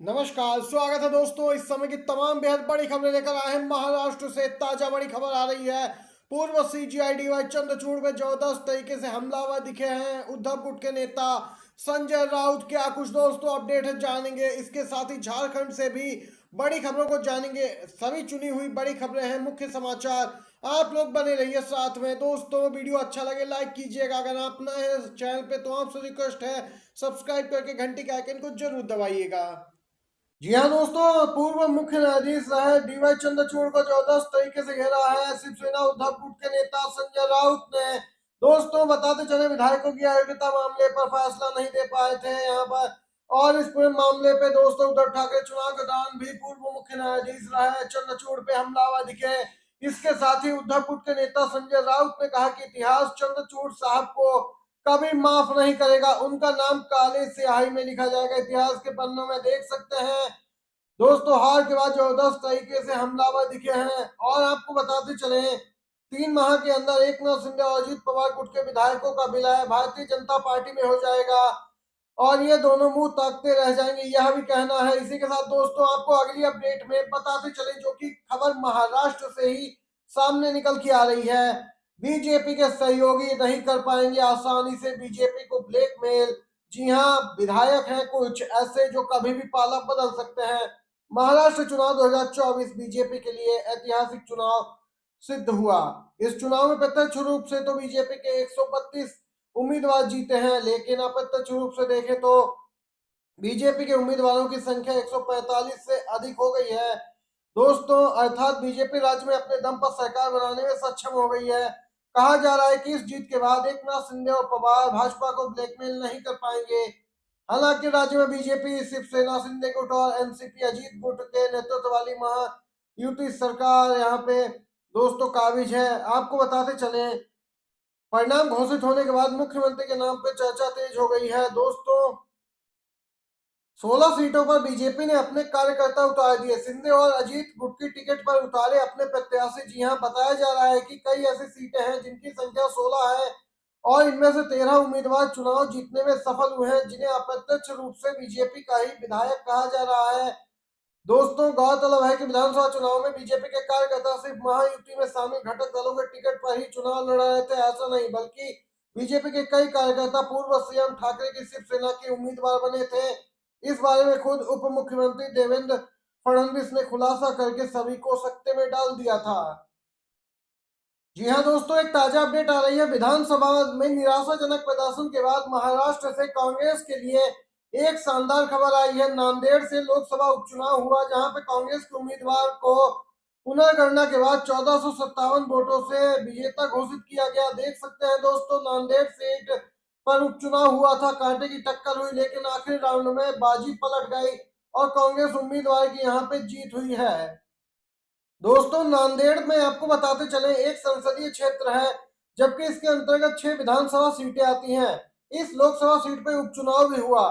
नमस्कार, स्वागत है दोस्तों। इस समय की तमाम बेहद बड़ी खबरें लेकर आए हैं। महाराष्ट्र से ताजा बड़ी खबर आ रही है। पूर्व सीजीआई डीवाई चंद्रचूड़ में जबरदस्त तरीके से हमलावर दिखे हैं उद्धव गुट के नेता संजय राउत। क्या कुछ दोस्तों अपडेट है जानेंगे। इसके साथ ही झारखंड से भी बड़ी खबरों को जानेंगे। सभी चुनी हुई बड़ी खबरें हैं, मुख्य समाचार। आप लोग बने रहिए साथ में। दोस्तों वीडियो अच्छा लगे लाइक कीजिएगा। अगर आप नए हैं चैनल पे तो आपसे रिक्वेस्ट है सब्सक्राइब करके घंटी के आइकन को जरूर दबाइएगा। जी हाँ दोस्तों, पूर्व मुख्य न्यायाधीश रहे डीवाई चंद्रचूड़ को जबरदस्त तरीके से घेरा है शिवसेना उद्धव गुट के नेता संजय राउत ने। दोस्तों बताते चले, विधायकों की अयोग्यता मामले पर फैसला नहीं दे पाए थे यहाँ पर, और इस पूरे मामले पे दोस्तों उद्धव ठाकरे चुनाव के दौरान भी पूर्व मुख्य न्यायाधीश रहे चंद्रचूड़ पे हमलावर दिखे। इसके साथ ही उद्धव गुट के नेता संजय राउत ने कहा कि इतिहास चंद्रचूड़ साहब को कभी माफ नहीं करेगा। उनका नाम काले स्याही में लिखा जाएगा। इतिहास के पन्नों में देख सकते हैं दोस्तों, हार के बाद जबरदस्त तरीके से हमलावर दिखे हैं। और आपको बताते चले, 3 माह के अंदर एकनाथ शिंदे और अजीत पवार गुट के विधायकों का विलय भारतीय जनता पार्टी में हो जाएगा और ये दोनों मुंह ताकते रह जाएंगे, यह भी कहना है। इसी के साथ दोस्तों आपको अगली अपडेट में बताते चले, जो कि खबर महाराष्ट्र से ही सामने निकल के आ रही है। बीजेपी के सहयोगी नहीं कर पाएंगे आसानी से बीजेपी को ब्लैकमेल। जी हाँ, विधायक हैं कुछ ऐसे जो कभी भी पाला बदल सकते हैं। महाराष्ट्र चुनाव 2024 बीजेपी के लिए ऐतिहासिक चुनाव सिद्ध हुआ। इस चुनाव में प्रत्यक्ष रूप से तो बीजेपी के 132 उम्मीदवार जीते हैं, लेकिन अप्रत्यक्ष रूप से देखें तो बीजेपी के उम्मीदवारों की संख्या 145 से अधिक हो गई है दोस्तों। अर्थात बीजेपी राज्य में अपने दम पर सरकार बनाने में सक्षम हो गई है। कहा जा रहा है कि इस जीत के बाद एकनाथ शिंदे और पवार भाजपा को ब्लैकमेल नहीं कर पाएंगे। हालांकि राज्य में बीजेपी शिवसेना शिंदे गुट और एनसीपी अजीत गुट के नेतृत्व वाली महायुति सरकार यहाँ पे दोस्तों काबिज है। आपको बताते चले, परिणाम घोषित होने के बाद मुख्यमंत्री के नाम पे चर्चा तेज हो गई है दोस्तों। 16 सीटों पर बीजेपी ने अपने कार्यकर्ता उतार दिए। शिंदे और अजीत गुट की टिकट पर उतारे अपने प्रत्याशी। जी हां, बताया जा रहा है कि कई ऐसी सीटें हैं जिनकी संख्या 16 है और इनमें से 13 उम्मीदवार चुनाव जीतने में सफल हुए हैं, जिन्हें अप्रत्यक्ष रूप से बीजेपी का ही विधायक कहा जा रहा है। दोस्तों गौरतलब है कि विधानसभा चुनाव में बीजेपी के कार्यकर्ता सिर्फ महायुति में शामिल घटक दलों के टिकट पर ही चुनाव लड़ रहे थे, ऐसा नहीं, बल्कि बीजेपी के कई कार्यकर्ता पूर्व सीएम ठाकरे की शिवसेना के उम्मीदवार बने थे। इस बारे में खुद उप मुख्यमंत्री देवेंद्र फडणवीस ने खुलासा करके सभी को सकते में डाल दिया था। जी हाँ दोस्तों, एक ताजा अपडेट आ रही है। विधानसभा में निराशाजनक प्रदर्शन के बाद महाराष्ट्र से कांग्रेस के लिए एक शानदार खबर आई है। नांदेड़ से लोकसभा उपचुनाव हुआ, जहां पे कांग्रेस के उम्मीदवार को पुनर्गणना के बाद 1457 वोटों से विजेता घोषित किया गया। देख सकते हैं दोस्तों, नांदेड़ सीट पर उपचुनाव हुआ था, कांटे की टक्कर हुई, लेकिन आखिरी राउंड में बाजी पलट गई और कांग्रेस उम्मीदवार की यहाँ पे जीत हुई है। दोस्तों नांदेड़ में आपको बताते चले, एक संसदीय क्षेत्र है, जबकि इसके अंतर्गत 6 विधानसभा सीटें आती हैं। इस लोकसभा सीट पे उपचुनाव भी हुआ।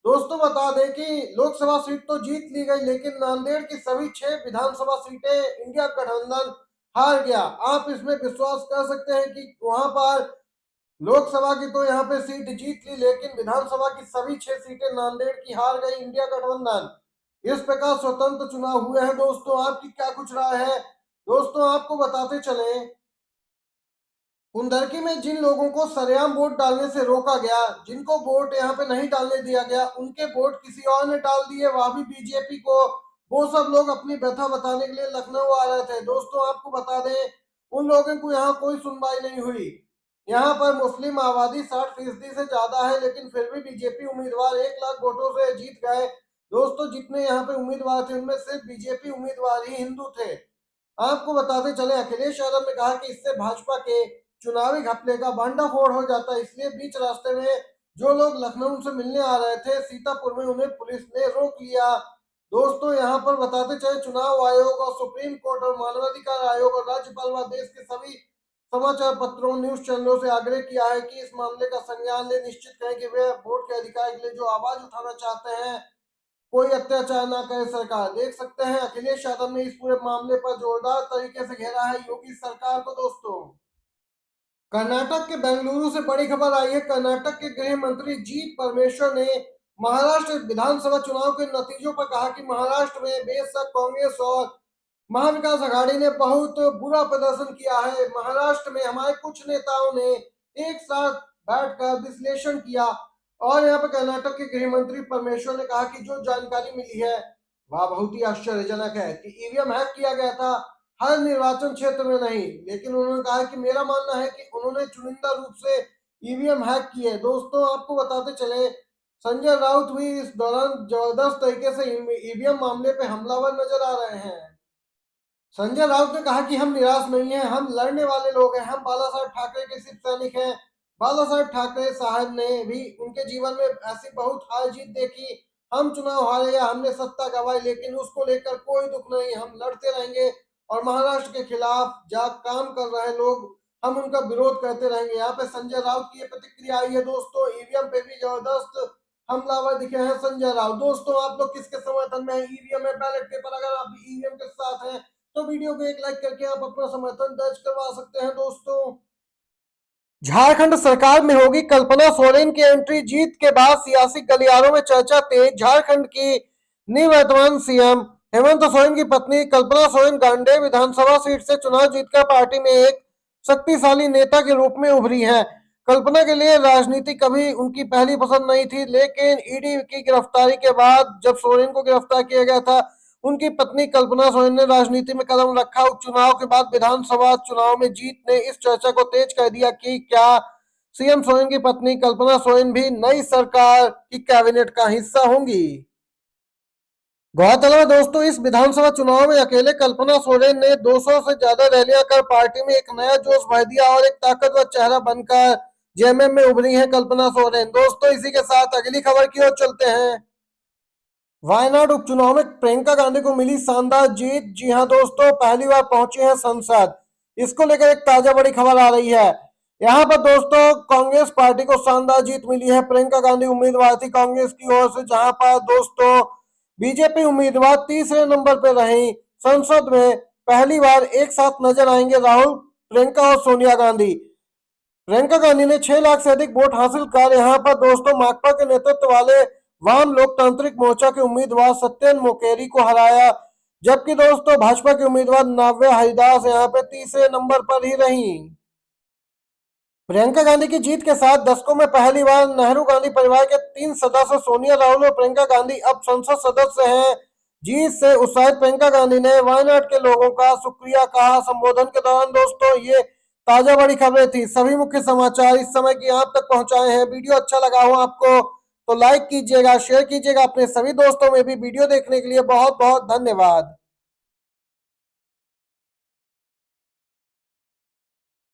दोस्तों बता दें कि लोकसभा सीट तो जीत ली गई, लेकिन नांदेड़ की सभी 6 विधानसभा सीटें इंडिया गठबंधन हार गया। आप इसमें विश्वास कर सकते हैं कि वहां पर लोकसभा की तो यहाँ पे सीट जीत ली, लेकिन विधानसभा की सभी 6 सीटें नांदेड़ की हार गई इंडिया गठबंधन। इस प्रकार स्वतंत्र चुनाव हुए हैं दोस्तों। आपकी क्या कुछ राय है दोस्तों? आपको बताते चले, कुंदरकी में जिन लोगों को सरेआम वोट डालने से रोका गया, जिनको वोट यहाँ पे नहीं डालने दिया गया, उनके वोट किसी और ने डाल दिए, वह भी बीजेपी को। वो सब लोग अपनी व्यथा बताने के लिए लखनऊ आ रहे थे। दोस्तों आपको बता दें, उन लोगों को यहाँ कोई सुनवाई नहीं हुई। यहाँ पर मुस्लिम आबादी 60% से ज्यादा है, लेकिन फिर भी बीजेपी उम्मीदवार 1 लाख वोटों से जीत गए। दोस्तों जितने यहाँ पे उम्मीदवार थे, उनमें सिर्फ बीजेपी उम्मीदवार ही हिंदू थे। आपको बताते चले, अखिलेश यादव ने कहा कि इससे भाजपा के चुनावी घपले का भांडाफोड़ हो जाता है, इसलिए बीच रास्ते में जो लोग लखनऊ से मिलने आ रहे थे सीतापुर में, उन्हें पुलिस ने रोक लिया। दोस्तों यहाँ पर बताते चले, चुनाव आयोग और सुप्रीम कोर्ट और मानवाधिकार आयोग और राज्यपाल व देश के सभी समाचार पत्रों न्यूज चैनलों से आग्रह किया है कि इस मामले का संज्ञान ले, निश्चित करें कि वे वोट के अधिकार के लिए जो आवाज उठाना चाहते हैं, कोई अत्याचार ना करे सरकार। देख सकते हैं अखिलेश यादव ने इस पूरे मामले पर जोरदार तरीके से घेरा है योगी सरकार को दोस्तों। कर्नाटक के बेंगलुरु से बड़ी खबर आई है। कर्नाटक के गृह मंत्री जी परमेश्वर ने महाराष्ट्र विधानसभा चुनाव के नतीजों पर कहा कि महाराष्ट्र में बेशक कांग्रेस और महाविकास आघाड़ी ने बहुत बुरा प्रदर्शन किया है। महाराष्ट्र में हमारे कुछ नेताओं ने एक साथ बैठकर विश्लेषण किया और यहाँ पर कर्नाटक के गृह मंत्री परमेश्वर ने कहा कि जो जानकारी मिली है वह बहुत ही आश्चर्यजनक है कि ईवीएम हैक किया गया था, हर निर्वाचन क्षेत्र में नहीं। लेकिन उन्होंने कहा कि मेरा मानना है कि उन्होंने चुनिंदा रूप से ईवीएम हैक किए। दोस्तों आपको बताते चले, संजय राउत भी इस दौरान जबरदस्त तरीके से ईवीएम मामले पे हमलावर नजर आ रहे हैं। संजय राउत ने कहा कि हम निराश नहीं हैं, हम लड़ने वाले लोग हैं, हम बाला साहेब ठाकरे के सिर्फ सैनिक हैं। बाला साहेब ठाकरे साहब ने भी उनके जीवन में ऐसी बहुत हार जीत देखी। हम चुनाव हारे या हमने सत्ता गंवाई, लेकिन उसको लेकर कोई दुख नहीं, हम लड़ते रहेंगे और महाराष्ट्र के खिलाफ जहाँ काम कर रहे लोग हम उनका विरोध करते रहेंगे। यहाँ पे संजय राउत की ये प्रतिक्रिया आई है। दोस्तों ईवीएम पे भी जबरदस्त हमलावर दिखे हैं संजय राउत। दोस्तों आप लोग किसके समर्थन में है? ईवीएम में बैलेट पेपर, अगर आप ईवीएम के साथ हैं तो वीडियो को एक लाइक करके आप अपना समर्थन दर्ज करवा सकते हैं। दोस्तों झारखंड सरकार में होगी कल्पना सोरेन की एंट्री, जीत के बाद सियासी गलियारों में चर्चा तेज। झारखंड की निवर्तमान सीएम हेमंत सोरेन की पत्नी कल्पना सोरेन गांडेय विधानसभा सीट से चुनाव जीतकर पार्टी में एक शक्तिशाली नेता के रूप में उभरी हैं। कल्पना के लिए राजनीति कभी उनकी पहली पसंद नहीं थी, लेकिन ईडी की गिरफ्तारी के बाद जब सोरेन को गिरफ्तार किया गया था, उनकी पत्नी कल्पना सोरेन ने राजनीति में कदम रखा। उपचुनाव के बाद विधानसभा चुनाव में जीत ने इस चर्चा को तेज कर दिया कि क्या सीएम सोरेन की पत्नी कल्पना सोरेन भी नई सरकार की कैबिनेट का हिस्सा होंगी। गौरतलब है दोस्तों, इस विधानसभा चुनाव में अकेले कल्पना सोरेन ने 200 से ज्यादा रैलियां कर पार्टी में एक नया जोश भर दिया और एक ताकतवर चेहरा बनकर जेएमएम में उभरी है कल्पना सोरेन। दोस्तों इसी के साथ अगली खबर की ओर चलते हैं। वायनाड उपचुनाव में प्रियंका गांधी को मिली शानदार जीत। जी हां दोस्तों, पहली बार पहुंची है संसद। इसको लेकर एक ताजा बड़ी खबर आ रही है। यहाँ पर दोस्तों कांग्रेस पार्टी को शानदार जीत मिली है। प्रियंका गांधी उम्मीदवार थी कांग्रेस की ओर से, जहां पर दोस्तों बीजेपी उम्मीदवार तीसरे नंबर पर रही। संसद में पहली बार एक साथ नजर आएंगे राहुल, प्रियंका और सोनिया गांधी। प्रियंका गांधी ने 6 लाख से अधिक वोट हासिल कर यहाँ पर दोस्तों माकपा के नेतृत्व वाले वाम लोकतांत्रिक मोर्चा के उम्मीदवार सत्येंद्र मोकेरी को हराया, जबकि दोस्तों भाजपा के उम्मीदवार नाव्या हरिदास यहाँ पे तीसरे नंबर पर ही रही। प्रियंका गांधी की जीत के साथ दशकों में पहली बार नेहरू गांधी परिवार के 3 सदस्य सोनिया, राहुल और प्रियंका गांधी अब संसद सदस्य हैं। जीत से उत्साहित प्रियंका गांधी ने वायनाड के लोगों का शुक्रिया कहा। संबोधन के दौरान दोस्तों ये ताजा बड़ी खबरें थी। सभी मुख्य समाचार इस समय की आप तक पहुंचाए हैं। वीडियो अच्छा लगा हो आपको तो लाइक कीजिएगा, शेयर कीजिएगा अपने सभी दोस्तों में भी। वीडियो देखने के लिए बहुत बहुत धन्यवाद।